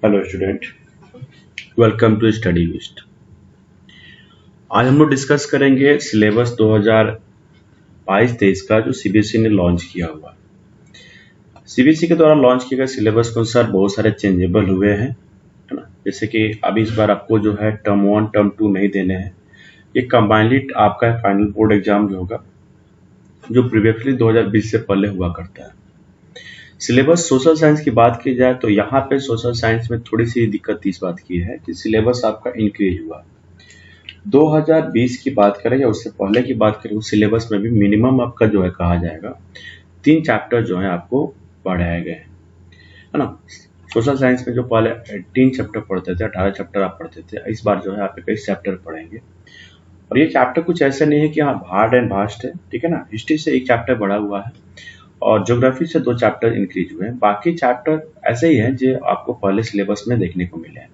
Hello student, welcome to study wist. आज हम लोग डिस्कस करेंगे सिलेबस 2022-23 का जो सीबीएसई ने लॉन्च किया हुआ। सीबीएसई के द्वारा लॉन्च किए गए सिलेबस के अनुसार बहुत सारे चेंजेबल हुए हैं, है ना। जैसे कि अभी इस बार आपको जो है टर्म 1 टर्म 2 नहीं देने हैं। ये कंबाइनली आपका फाइनल बोर्ड एग्जाम जो होगा, जो प्रीवियसली 2020 से पहले हुआ करता है। सिलेबस सोशल साइंस की बात की जाए तो यहाँ पे सोशल साइंस में थोड़ी सी दिक्कत इस बात की है कि सिलेबस आपका इंक्रीज हुआ। 2020 की बात करें या उससे पहले की बात करें, उस सिलेबस में भी मिनिमम आपका जो है कहा जाएगा 3 चैप्टर जो है आपको पढ़ाए गए हैं, है ना। सोशल साइंस में जो पहले 18 चैप्टर पढ़ते थे, 18 चैप्टर आप पढ़ते थे, इस बार जो है आप 21 चैप्टर पढ़ेंगे। और ये चैप्टर कुछ ऐसे नहीं है कि हाँ हार्ड एंड वास्ट है, ठीक है ना। हिस्ट्री से 1 चैप्टर बढ़ा हुआ है और ज्योग्राफी से 2 चैप्टर इंक्रीज हुए हैं। बाकी चैप्टर ऐसे ही हैं जो आपको पहले सिलेबस में देखने को मिले हैं।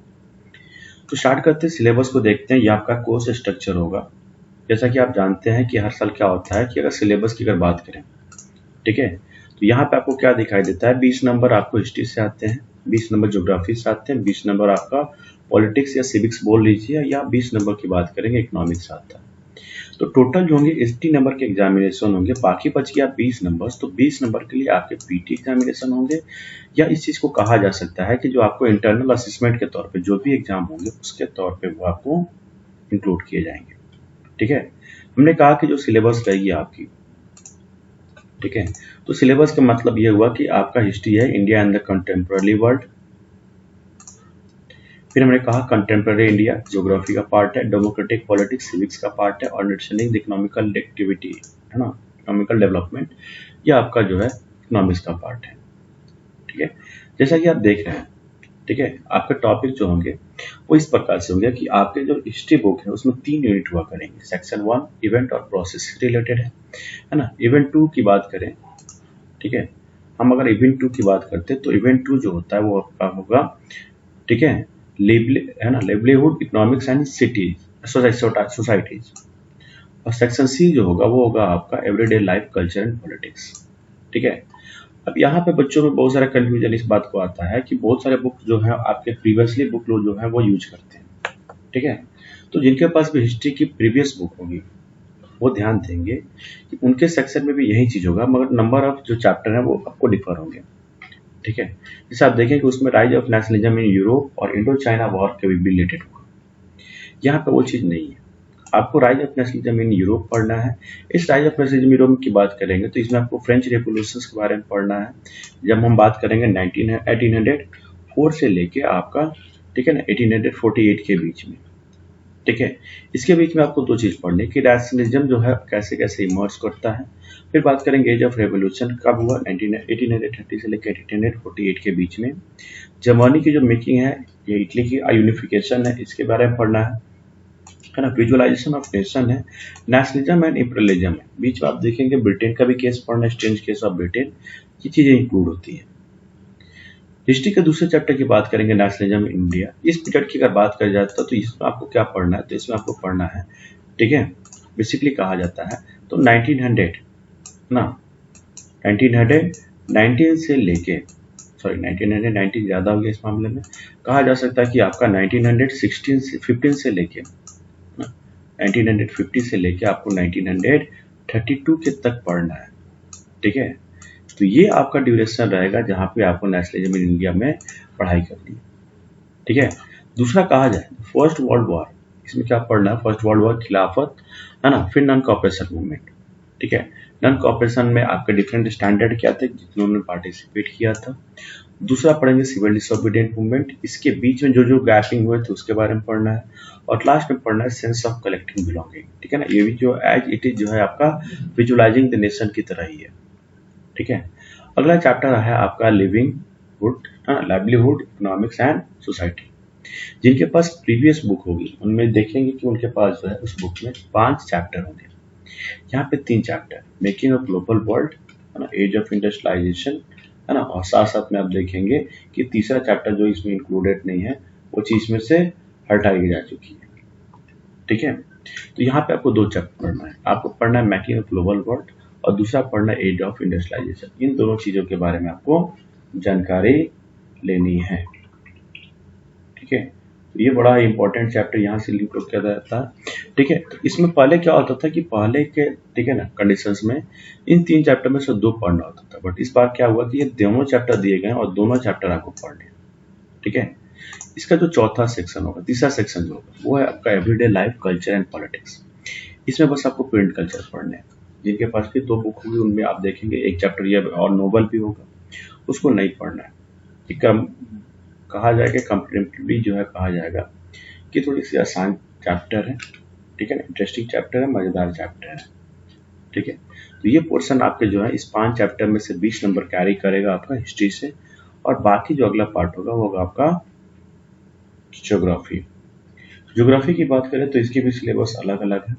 तो स्टार्ट करते हैं, सिलेबस को देखते हैं। ये आपका कोर्स स्ट्रक्चर होगा। जैसा कि आप जानते हैं कि हर साल क्या होता है कि अगर सिलेबस की अगर बात करें, ठीक है, तो यहाँ पे आपको क्या दिखाई देता है, 20 नंबर आपको हिस्ट्री से आते हैं, 20 नंबर ज्योग्राफी से आते हैं, 20 नंबर आपका पॉलिटिक्स या सिविक्स बोल लीजिए, या 20 नंबर की बात करेंगे इकोनॉमिक्स आता है। तो टोटल जो होंगे 80 नंबर के एग्जामिनेशन होंगे। बाकी बच गया 20 नंबर। तो 20 नंबर के लिए आपके पीटी एग्जामिनेशन होंगे, या इस चीज को कहा जा सकता है कि जो आपको इंटरनल असेसमेंट के तौर पे जो भी एग्जाम होंगे उसके तौर पे वो आपको इंक्लूड किए जाएंगे, ठीक है। हमने कहा कि जो सिलेबस रहेगी आपकी, ठीक है, तो सिलेबस का मतलब ये हुआ कि आपका हिस्ट्री है India and the contemporary world. फिर हमने कहा कंटेम्पररी इंडिया ज्योग्राफी का पार्ट है, डेमोक्रेटिक पॉलिटिक्स सिविक्स का पार्ट है, और अंडरस्टैंडिंग द इकोनॉमिकल एक्टिविटी, है ना, इकोनॉमिकल डेवलपमेंट, ये आपका जो है इकोनॉमिक्स का पार्ट है, ठीक है। जैसा कि आप देख रहे हैं, ठीक है, आपके टॉपिक जो होंगे वो इस प्रकार से होंगे कि आपके जो हिस्ट्री बुक है उसमें 3 यूनिट हुआ करेंगे। सेक्शन 1 इवेंट और प्रोसेस से रिलेटेड है ना। इवेंट 2 की बात करें, ठीक है, हम अगर इवेंट 2 की बात करते हैं तो इवेंट 2 जो होता है वो आपका होगा, ठीक है, है ना, livelihood economics and cities societies. और सेक्शन सी जो होगा वो होगा आपका everyday life culture and politics, ठीक है। अब यहाँ पे बच्चों में बहुत सारा कंफ्यूजन इस बात को आता है कि बहुत सारे बुक जो है आपके प्रीवियसली बुक लोग जो है वो यूज करते हैं, ठीक है। तो जिनके पास भी हिस्ट्री की प्रीवियस बुक होगी वो ध्यान देंगे कि उनके सेक्शन में भी यही चीज होगा, मगर नंबर ऑफ जो चैप्टर है वो आपको डिफर होंगे, ठीक है। जैसे आप देखें कि उसमें rise of nationalism in Europe और इंडो चाइना वॉर के भी रिलेटेड होगा। यहाँ पे वो चीज नहीं है। आपको rise of nationalism in Europe पढ़ना है। इस राइज ऑफ नेशनलिज्म यूरोप की बात करेंगे तो इसमें आपको फ्रेंच रेवोल्यूशन के बारे में पढ़ना है। जब हम बात करेंगे 1804 से लेके आपका, ठीक है ना, 1848 के बीच में, ठीक है। इसके बीच में आपको 2 चीज पढ़नी कि नेशनलिज्म जो है कैसे कैसे इमर्ज करता है। फिर बात करेंगे एज ऑफ रेवोल्यूशन कब हुआ, 1830 से लेकर 1848 के बीच में। जर्मनी की जो मेकिंग है, ये इटली की यूनिफिकेशन है, इसके बारे में पढ़ना है ना। विजुअलाइजेशन ऑफ नेशन है, नेशनलिज्म एंड इंपीरियलिज्म है। बीच में आप देखेंगे ब्रिटेन का भी केस पढ़ना है, स्ट्रेंज केस ऑफ ब्रिटेन, ये चीजें इंक्लूड होती है। हिस्ट्री के दूसरे चैप्टर की बात करेंगे नेशनलिज्म इन इंडिया। इस पीरियड की अगर बात करी जाए तो इसमें आपको क्या पढ़ना है, तो इसमें आपको पढ़ना है, ठीक है, बेसिकली कहा जाता है तो 1900 ना, 1919 से लेके, सॉरी 1990 ज्यादा हो गया इस मामले में, कहा जा सकता है कि आपका 1916 से 15 से लेके 1950 से लेके आपको 1932 के तक पढ़ना है, ठीक है। तो ये आपका ड्यूरेशन रहेगा जहां पे आपको नेशनलिज्म इन इंडिया में पढ़ाई करनी है, ठीक है। दूसरा कहा जाए फर्स्ट वर्ल्ड वॉर, इसमें क्या पढ़ना है, फर्स्ट वर्ल्ड वॉर, खिलाफत, है ना, फिर नॉन कॉपरेशन मूवमेंट, ठीक है। नॉन कॉपरेशन में आपके डिफरेंट स्टैंडर्ड क्या थे जिन्होंने पार्टिसिपेट किया था। दूसरा पढ़ेंगे सिविल डिसोबीडिएंट मूवमेंट, इसके बीच में जो जो गैपिंग हुए थे उसके बारे में पढ़ना है। और लास्ट में पढ़ना है सेंस ऑफ कलेक्टिव बिलोंगिंग, ठीक है ना। ये भी जो एज इट इज जो है आपका विजुअलाइजिंग द नेशन की तरह ही है, ठीक है। अगला चैप्टर है आपका लिविंगहुड, लाइवलीहुड इकोनॉमिक्स एंड सोसाइटी। जिनके पास प्रीवियस बुक होगी उनमें देखेंगे कि उनके पास जो है उस बुक में 5 चैप्टर होंगे। यहाँ पे 3 chapter, making of global world, है ना, एज ऑफ इंडस्ट्रियलाइजेशन, है ना, और साथ साथ में आप देखेंगे कि तीसरा चैप्टर जो इसमें इंक्लूडेड नहीं है वो चीज में से हटाई जा चुकी है, ठीक है। तो यहाँ पे आपको 2 चैप्टर पढ़ना है, आपको पढ़ना है मेकिंग ऑफ ग्लोबल वर्ल्ड और दूसरा पढ़ना है एज ऑफ इंडस्ट्रियलाइजेशन। इन दोनों चीजों के बारे में आपको जानकारी लेनी है। ठीक है। तो ये बड़ा इंपॉर्टेंट चैप्टर यहाँ से लिंक किया जाता है। ठीक है, तो इसमें पहले क्या होता था कि पहले के, ठीक है ना, कंडीशंस में इन 3 चैप्टर में से 2 पढ़ना होता था, बट इस बार क्या हुआ कि ये दोनों चैप्टर दिए गए और दोनों चैप्टर आपको पढ़ने हैं। ठीक है, इसका जो चौथा सेक्शन होगा, तीसरा सेक्शन जो होगा, वो है आपका everyday life, culture and politics. इसमें बस आपको प्रिंट कल्चर पढ़ने हैं। जिनके पास भी 2 बुक होगी उनमें आप देखेंगे एक चैप्टर ये और नोवेल भी होगा, उसको नहीं पढ़ना है। कहा जाएगा कंपेरेटिवली जो है, कहा जाएगा कि थोड़ी सी आसान चैप्टर है। ठीक है ना, इंटरेस्टिंग चैप्टर है, मजेदार चैप्टर है। ठीक है, तो ये पोर्शन आपके जो है इस 5 चैप्टर में से 20 नंबर कैरी करेगा आपका हिस्ट्री से, और बाकी जो अगला पार्ट होगा वो होगा आपका ज्योग्राफी। ज्योग्राफी की बात करें तो इसकी भी सिलेबस अलग अलग है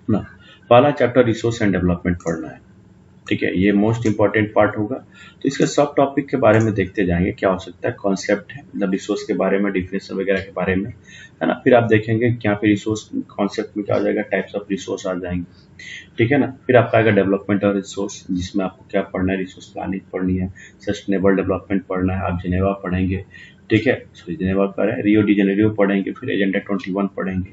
ना। पहला चैप्टर रिसोर्स एंड डेवलपमेंट पढ़ना है। ठीक है, ये मोस्ट इंपॉर्टेंट पार्ट होगा। तो इसके सब टॉपिक के बारे में देखते जाएंगे, क्या हो सकता है, कॉन्सेप्ट है मतलब रिसोर्स के बारे में, डिफिनेशन वगैरह के बारे में, है ना। फिर आप देखेंगे कि यहाँ पे रिसोर्स कॉन्सेप्ट में क्या आ जाएगा, टाइप्स ऑफ रिसोर्स आ जाएंगे। ठीक है ना, फिर आपका आएगा डेवलपमेंट और रिसोर्स, जिसमें आपको क्या पढ़ना है, रिसोर्स प्लानिंग पढ़नी है, सस्टेनेबल डेवलपमेंट पढ़ना है, आप जिनेवा पढ़ेंगे। ठीक है, सॉरी जिनेवा का है, रियो डी जेनेरियो पढ़ेंगे, फिर एजेंडा 21 पढ़ेंगे।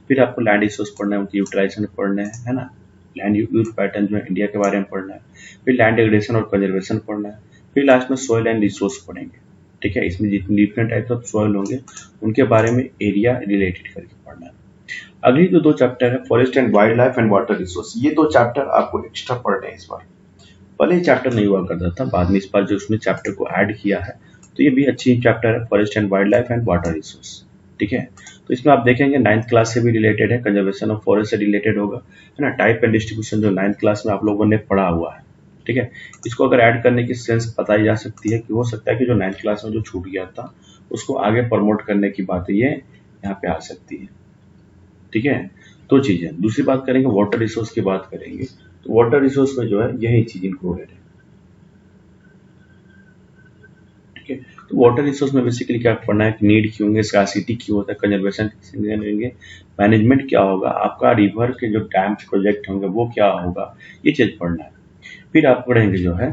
फिर आपको लैंड रिसोर्स पढ़ना है, उनकी यूटिलाइजेशन पढ़ना है ना। लैंड यूज पैटर्न जो है इंडिया के बारे में पढ़ना है। फिर लैंड डिग्रेडेशन और कंजर्वेशन पढ़ना है। फिर लास्ट में सॉइल एंड रिसोर्स पढ़ेंगे। ठीक है, इसमें जितने डिफरेंट टाइप्स ऑफ सॉइल होंगे उनके बारे में एरिया रिलेटेड करके पढ़ना है। अगली जो 2 चैप्टर है, forest and wild life and water resource, ये 2 चैप्टर आपको एक्स्ट्रा पढ़ने हैं इस बार। पहले ये चैप्टर नहीं हुआ करता था, बाद में इस बार जो उसने चैप्टर को ऐड किया है, तो ये भी अच्छी चैप्टर है, forest and wild life and water resource. ठीक है, तो इसमें आप देखेंगे 9th क्लास से भी रिलेटेड है, कंजर्वेशन ऑफ फॉरेस्ट से रिलेटेड होगा, है ना। टाइप एंड डिस्ट्रीब्यूशन जो 9th क्लास में आप लोगों ने पढ़ा हुआ है। ठीक है, इसको अगर ऐड करने की सेंस बताई जा सकती है कि हो सकता है कि जो 9th क्लास में जो छूट गया था उसको आगे प्रमोट करने की बात ये यहाँ पे आ सकती है। ठीक है, 2 चीजें। दूसरी बात करेंगे वाटर रिसोर्स की बात करेंगे, तो वाटर रिसोर्स में जो है यही चीज इंक्लूडेड है। ठीक है, तो वाटर रिसोर्स में बेसिकली क्या पढ़ना है, नीड क्यों होंगे, स्कार्सिटी क्यों होता है, कंजर्वेशन करेंगे, मैनेजमेंट क्या होगा, आपका रिवर के जो डैम प्रोजेक्ट होंगे वो क्या होगा, ये चीज पढ़ना है। फिर आप पढ़ेंगे जो है,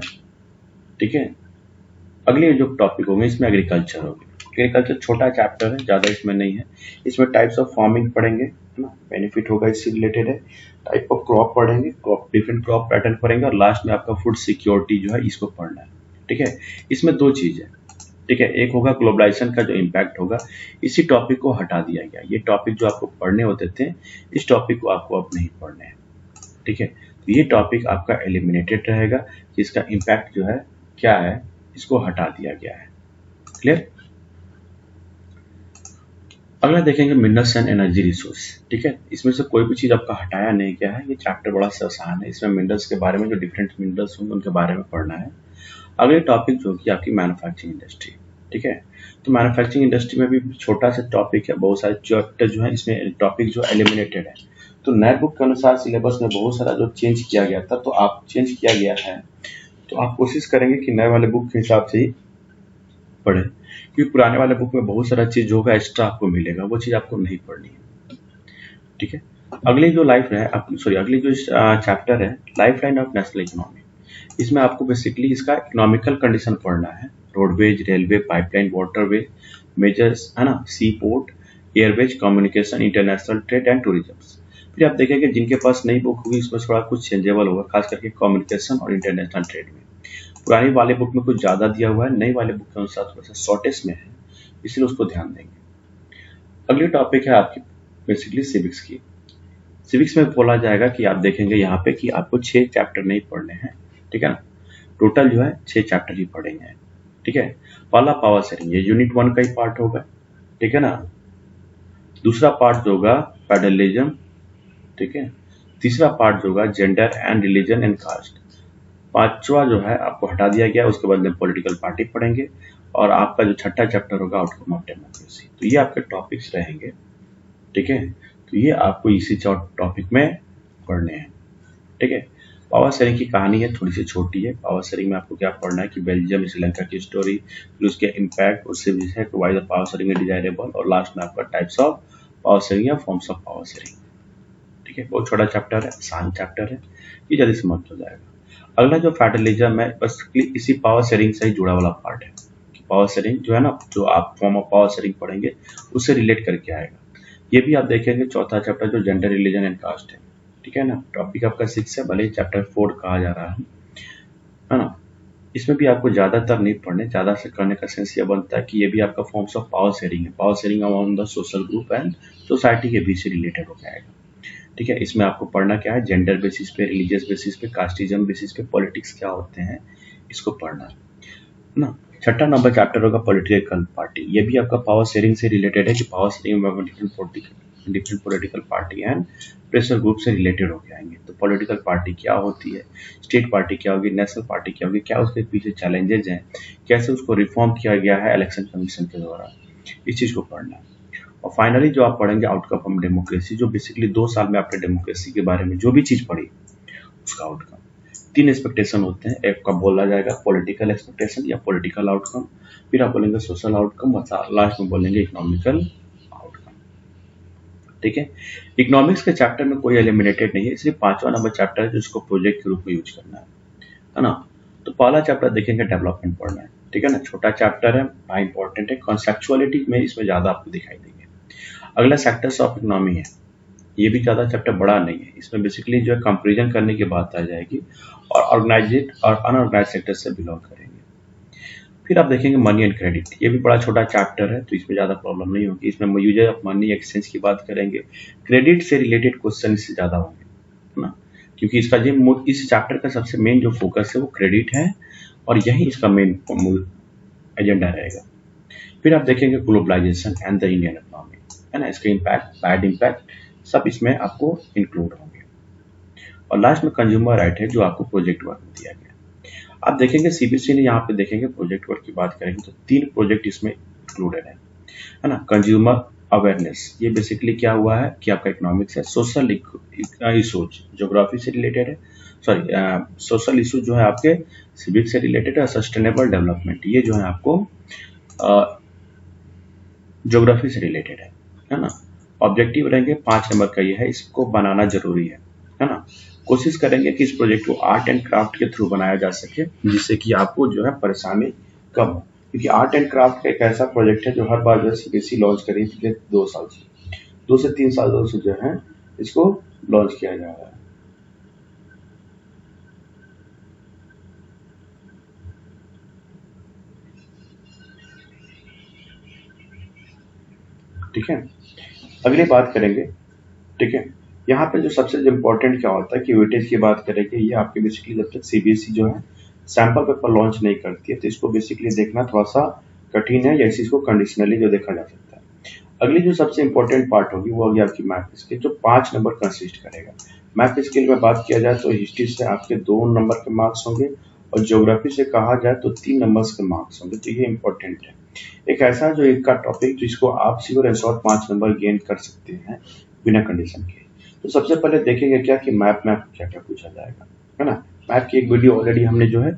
ठीक है, अगले जो टॉपिक होंगे इसमें एग्रीकल्चर होगा। एग्रीकल्चर छोटा चैप्टर है, ज्यादा इसमें नहीं है। इसमें टाइप्स ऑफ फार्मिंग पढ़ेंगे, है ना, बेनिफिट होगा इससे रिलेटेड है। टाइप ऑफ क्रॉप पढ़ेंगे, क्रॉप डिफरेंट क्रॉप पैटर्न पढ़ेंगे, और लास्ट में आपका फूड सिक्योरिटी जो है इसको पढ़ना है। ठीक है, इसमें 2 चीज है। ठीक है, एक होगा ग्लोबलाइजेशन का जो इम्पैक्ट होगा, इसी टॉपिक को हटा दिया गया। ये टॉपिक जो आपको पढ़ने होते थे, इस टॉपिक को आपको अब नहीं पढ़ने हैं। ठीक है, तो ये टॉपिक आपका एलिमिनेटेड रहेगा, जिसका इम्पैक्ट जो है क्या है, इसको हटा दिया गया है। क्लियर। अगला देखेंगे मिनरल्स एंड एनर्जी रिसोर्स। ठीक है, इसमें से कोई भी चीज आपका हटाया नहीं गया है, ये चैप्टर बड़ा सा आसान है। इसमें मिनरल्स के बारे में, जो डिफरेंट मिनरल्स होंगे उनके बारे में पढ़ना है। अगले टॉपिक जो कि आपकी मैन्युफैक्चरिंग इंडस्ट्री। ठीक है, तो मैन्युफैक्चरिंग इंडस्ट्री में भी छोटा सा टॉपिक है, बहुत सारे चैप्टर जो है इसमें टॉपिक जो एलिमिनेटेड है। तो नए बुक के अनुसार सिलेबस में बहुत सारा जो चेंज किया गया था, तो आप चेंज किया गया है, तो आप कोशिश करेंगे कि नए वाले बुक के हिसाब से ही पढ़े, क्योंकि पुराने वाले बुक में बहुत सारा चीज होगा एक्स्ट्रा आपको मिलेगा, वो चीज आपको नहीं पढ़नी है। ठीक है, अगली जो अगली जो चैप्टर है, life line of national economy. इसमें आपको बेसिकली इसका इकोनॉमिकल कंडीशन पढ़ना है, roadways, railway, pipeline, waterway, majors, है ना, sea port, airways, communication, international trade and tourism. फिर आप देखेंगे जिनके पास नई बुक होगी इसमें थोड़ा कुछ चेंजेबल होगा, खास करके कम्युनिकेशन और इंटरनेशनल ट्रेड में। पुरानी वाले बुक में कुछ ज्यादा दिया हुआ है, नई वाले बुक के अनुसार थोड़ा सा शॉर्टेस्ट में है, इसलिए उसको ध्यान देंगे। अगली टॉपिक है आपकी बेसिकली सिविक्स की। सिविक्स में बोला जाएगा कि आप देखेंगे यहाँ पे कि आपको 6 चैप्टर नहीं पढ़ने हैं। ठीक है ना, टोटल जो है 6 चैप्टर ही पढ़ेंगे। ठीक है, पहला पावर शेयरिंग, ये यूनिट 1 का ही पार्ट होगा। ठीक है ना, दूसरा पार्ट जो होगा फेडरलिज्म। ठीक है, तीसरा पार्ट जो होगा gender and religion and caste. पांचवा जो है आपको हटा दिया गया, उसके बाद में पॉलिटिकल पार्टी पढ़ेंगे, और आपका जो छठा चैप्टर होगा आउटकम ऑफ डेमोक्रेसी। तो ये आपके टॉपिक्स रहेंगे। ठीक है, तो ये आपको इसी टॉपिक में पढ़ने हैं। ठीक है, पावर शेयरिंग की कहानी है, थोड़ी सी छोटी है। पावर शेयरिंग में आपको क्या पढ़ना है कि बेल्जियम, श्रीलंका की स्टोरी, फिर उसके इम्पैक्ट, उससे भी है why the power sharing is desirable, और लास्ट में आपका टाइप्स ऑफ पावर शेयरिंग या फॉर्म्स ऑफ पावर शेयरिंग। ठीक है, बहुत छोटा चैप्टर है, आसान चैप्टर है, ये जल्दी समझ हो जाएगा। अगला जो फेडरलिज्म है, बस इसी पावर शेयरिंग से ही जुड़ा वाला पार्ट है। पावर शेयरिंग जो है ना, जो आप फॉर्म ऑफ पावर शेयरिंग पढ़ेंगे उससे रिलेट करके आएगा। ये भी आप देखेंगे चौथा चैप्टर जो जेंडर, रिलीजन एंड कास्ट है, ठीक है ना। टॉपिक आपका 6 है, भले ही चैप्टर 4 कहा जा रहा है ना। इसमें भी आपको ज़्यादातर नहीं पढ़ने, ज़्यादा से करने का सेंस ये बनता है कि ये भी आपका फॉर्म्स ऑफ पावर शेयरिंग है। Power sharing among the social group and society के बीच से रिलेटेड हो जाएगा, ठीक है। इसमें आपको पढ़ना क्या है, जेंडर बेसिस पे, रिलीजियस बेसिस पे, कास्टिज्म बेसिस पे पॉलिटिक्स क्या होते हैं, इसको पढ़ना है ना। छठा नंबर चैप्टर होगा पॉलिटिकल पार्टी। ये भी आपका पावर शेयरिंग से रिलेटेड है कि पावर शेयरिंग में different political party and pressure group से रिलेटेड होके आएंगे। तो पॉलिटिकल पार्टी क्या होती है, स्टेट पार्टी क्या होगी, नेशनल पार्टी क्या होगी, क्या उसके पीछे चैलेंजेज हैं, कैसे उसको रिफॉर्म किया गया है इलेक्शन कमीशन के द्वारा, इस चीज़ को पढ़ना है। और फाइनली जो आप पढ़ेंगे आउटकम ऑफ डेमोक्रेसी, जो बेसिकली 2 साल में आपने डेमोक्रेसी के बारे में जो भी चीज़ पढ़ी उसका आउटकम। 3 एक्सपेक्टेशन होते हैं, एक का बोला जाएगा पॉलिटिकल एक्सपेक्टेशन या पॉलिटिकल आउटकम, फिर आप बोलेंगे सोशल आउटकम और लास्ट में बोलेंगे इकोनॉमिकल आउटकम, ठीक है। इकोनॉमिक्स के चैप्टर में कोई एलिमिनेटेड नहीं है, सिर्फ 5वां नंबर चैप्टर है जिसको प्रोजेक्ट के रूप में यूज करना है ना। तो पहला चैप्टर देखेंगे डेवलपमेंट पढ़ना है, ठीक है ना। छोटा चैप्टर है, हाई इंपॉर्टेंट है, कॉन्सेप्चुअलिटी में इसमें ज़्यादा आपको दिखाई देंगे। अगला सेक्टर्स ऑफ इकोनॉमी है, ये भी ज़्यादा चैप्टर बड़ा नहीं है, इसमें बेसिकली जो है कंपेरिजन करने की बात आ जाएगी और ऑर्गेनाइज्ड और अनऑर्गेनाइज सेक्टर से बिलोंग करेंगे। फिर आप देखेंगे मनी एंड क्रेडिट, ये भी बड़ा छोटा चैप्टर है तो इसमें ज़्यादा प्रॉब्लम नहीं होगी। इसमें यूजेज ऑफ मनी एक्सचेंज की बात करेंगे, क्रेडिट से रिलेटेड क्वेश्चन इससे ज़्यादा होंगे, है ना, क्योंकि इसका जो इस चैप्टर का सबसे मेन जो फोकस है वो क्रेडिट है और यही इसका मेन एजेंडा रहेगा। फिर आप देखेंगे globalisation and the Indian economy, है ना, इसके इम्पैक्ट, बैड इम्पैक्ट सब इसमें आपको इंक्लूड होंगे। और लास्ट में कंज्यूमर राइट है जो आपको प्रोजेक्ट वर्क में दिया गया। आप देखेंगे सीबीएसई ने यहाँ पे देखेंगे प्रोजेक्ट वर्क की बात करेंगे तो 3 प्रोजेक्ट इसमें इंक्लूडेड है ना। कंज्यूमर अवेयरनेस, ये बेसिकली क्या हुआ है कि आपका इकोनॉमिक्स है, सोशल इशूज ज्योग्राफी से रिलेटेड है, सॉरी सोशल इशूज जो है आपके सिविक से रिलेटेड है, सस्टेनेबल डेवलपमेंट ये जो है आपको ज्योग्राफी से रिलेटेड है ना। ऑब्जेक्टिव रहेंगे 5 नंबर का ये है, इसको बनाना जरूरी है ना। कोशिश करेंगे कि इस प्रोजेक्ट को आर्ट एंड क्राफ्ट के थ्रू बनाया जा सके जिससे कि आपको जो है परेशानी कम हो, क्योंकि आर्ट एंड क्राफ्ट एक ऐसा प्रोजेक्ट है जो हर बार जो सीबीएसई लॉन्च करी पिछले 2 साल से 2 से 3 साल से जो है इसको लॉन्च किया जा रहा है। ठीक है, अगली बात करेंगे, ठीक है। यहाँ पे जो सबसे इम्पोर्टेंट क्या होता है कि वेटेज की बात करेंगे, ये आपके बेसिकली जब तक सीबीएसई जो है सैंपल पेपर लॉन्च नहीं करती है तो इसको बेसिकली देखना थोड़ा सा कठिन है, या इस चीज को कंडीशनली जो देखा जा सकता है। अगली जो सबसे इम्पोर्टेंट पार्ट होगी वो होगी आपकी मैथ स्किल, जो 5 नंबर कंसिस्ट करेगा। मैथ स्किल में बात किया जाए तो हिस्ट्री से आपके 2 नंबर के मार्क्स होंगे और ज्योग्राफी से कहा जाए तो 3 नंबर के मार्क्स होंगे, तो ये इंपॉर्टेंट है। एक ऐसा जो एक का टॉपिक जिसको आप secure and short 5 number gain कर सकते हैं बिना कंडीशन के। तो सबसे पहले देखेंगे क्या कि मैप में क्या क्या पूछा जाएगा, है ना। मैप की एक वीडियो ऑलरेडी हमने जो है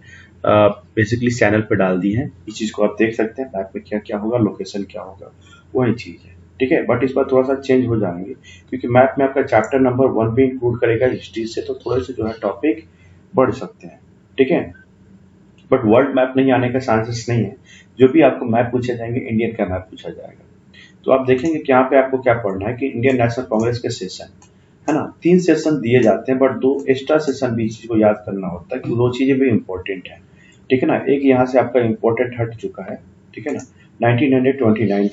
बेसिकली चैनल पे डाल दी है, इस चीज को आप देख सकते हैं, मैप में क्या क्या होगा, लोकेशन क्या होगा, वही चीज है, ठीक है। बट इस बार थोड़ा सा चेंज हो जाएंगे क्योंकि मैप में आपका चैप्टर नंबर 1 भी इंक्लूड करेगा हिस्ट्री से, तो थोड़े से जो है टॉपिक बढ़ सकते हैं, ठीक है। बट वर्ल्ड मैप नहीं आने का चांसेस नहीं है, जो भी आपको मैप पूछे जाएंगे इंडियन का मैप पूछा जाएगा। तो आप देखेंगे कि यहाँ पे आपको क्या पढ़ना है कि इंडियन नेशनल कांग्रेस के सेशन, है ना, 3 सेशन दिए जाते हैं बट 2 एक्स्ट्रा सेशन भी इस चीज को याद करना होता है कि 2 चीजें भी इंपॉर्टेंट है, ठीक है ना। एक यहाँ से आपका इंपॉर्टेंट हट चुका है, ठीक है ना, 1929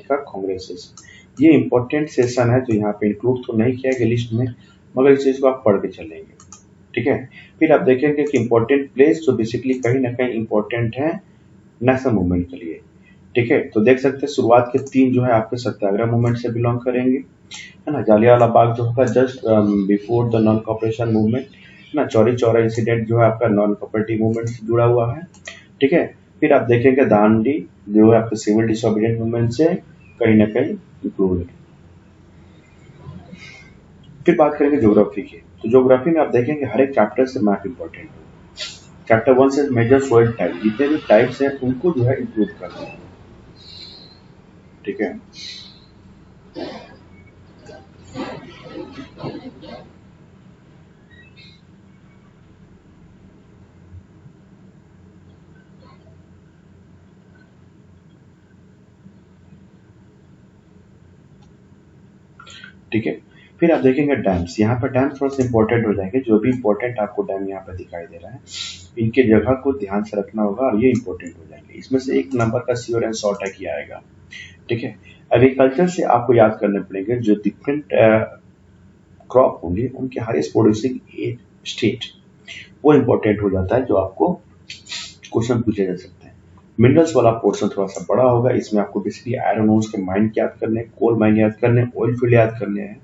का कांग्रेस सेशन, ये इंपॉर्टेंट सेशन है जो यहाँ पे इंक्लूड तो नहीं किया गया लिस्ट में, मगर इस चीज को आप पढ़ के चलेंगे, ठीक है। फिर आप देखेंगे कि इंपॉर्टेंट प्लेस जो बेसिकली कहीं ना कहीं इंपॉर्टेंट है नेशनल मूवमेंट के लिए, ठीक है। तो देख सकते हैं शुरुआत के 3 जो है आपके सत्याग्रह मूवमेंट से बिलोंग करेंगे, है ना। जालियांवाला बाग जो होगा just before the non cooperation movement, है ना। चौरी चौरा इंसिडेंट जो है आपका नॉन कॉपरेटिव मूवमेंट से जुड़ा हुआ है, ठीक है। फिर आप देखेंगे दांडी जो है आपके सिविल डिसोबीडियंट मूवमेंट से कहीं ना कहीं इंक्लूडेड। फिर बात करेंगे ज्योग्राफी की, तो ज्योग्राफी में आप देखेंगे हर एक चैप्टर से मैप इंपॉर्टेंट है। चैप्टर 1 से मेजर सोइल टाइप, जितने भी टाइप्स हैं उनको जो है इंक्लूड करना है, ठीक है। ठीक है। फिर आप देखेंगे डैम्स, यहाँ पर डैम्स थोड़ा सा इंपॉर्टेंट हो जाएंगे। जो भी इंपॉर्टेंट आपको डैम यहाँ पर दिखाई दे रहा है, इनके जगह को ध्यान से रखना होगा और ये इंपॉर्टेंट हो जाएंगे। इसमें से एक नंबर का श्योर एंड शॉर्ट है कि आएगा। ठीक है। एग्रीकल्चर से आपको याद करने पड़ेंगे जो डिफरेंट क्रॉप होंगे उनके हाईएस्ट प्रोड्यूसिंग स्टेट, वो इंपॉर्टेंट हो जाता है जो आपको क्वेश्चन पूछे जा सकते हैं। मिनरल्स वाला पोर्शन थोड़ा सा बड़ा होगा, इसमें आपको बेसिकली आयरन ओर्स के माइन याद करने, कोल माइन याद करने, ऑयल फील्ड याद करने हैं,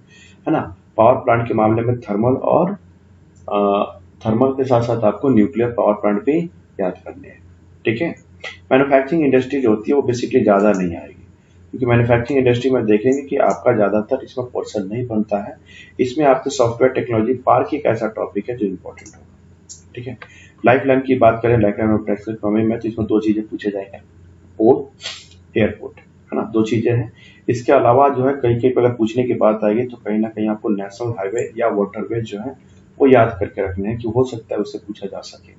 है ना। पावर प्लांट के मामले में थर्मल और थर्मल के साथ साथ आपको न्यूक्लियर पावर प्लांट भी याद करने हैं। ठीक है। मैन्युफैक्चरिंग इंडस्ट्री जो होती है वो बेसिकली ज़्यादा नहीं आएगी, क्योंकि मैन्युफैक्चरिंग इंडस्ट्री में देखेंगे कि आपका ज़्यादातर इसमें पोर्शन नहीं बनता है। इसमें आपके सॉफ्टवेयर टेक्नोलॉजी पार्क एक ऐसा टॉपिक है जो इम्पोर्टेंट होगा। ठीक है। लाइफ लाइन की बात करें, life line of textile economy में, तो इसमें दो चीज़ें पूछे जाएंगे, पोर्ट, एयरपोर्ट, है ना, दो चीज़ें हैं। इसके अलावा जो है कहीं कहीं अगर पूछने की बात आएगी तो कहीं ना कहीं आपको नेशनल हाईवे या वाटरवे जो है वो याद करके रखने हैं, कि हो सकता है उससे पूछा जा सके।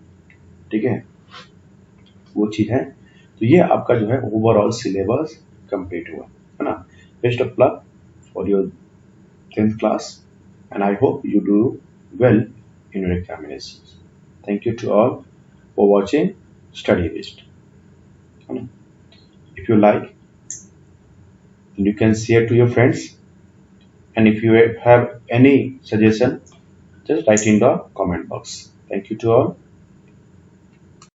ठीक है, वो चीज़ है। तो ये आपका जो है ओवरऑल सिलेबस कंप्लीट हुआ, है ना। Best of luck for your 10th class, and I hope you do well in your examinations. Thank you to all for watching Study List. If you like, then you can share to your friends, and if you have any suggestion, just write in the comment box. Thank you to all.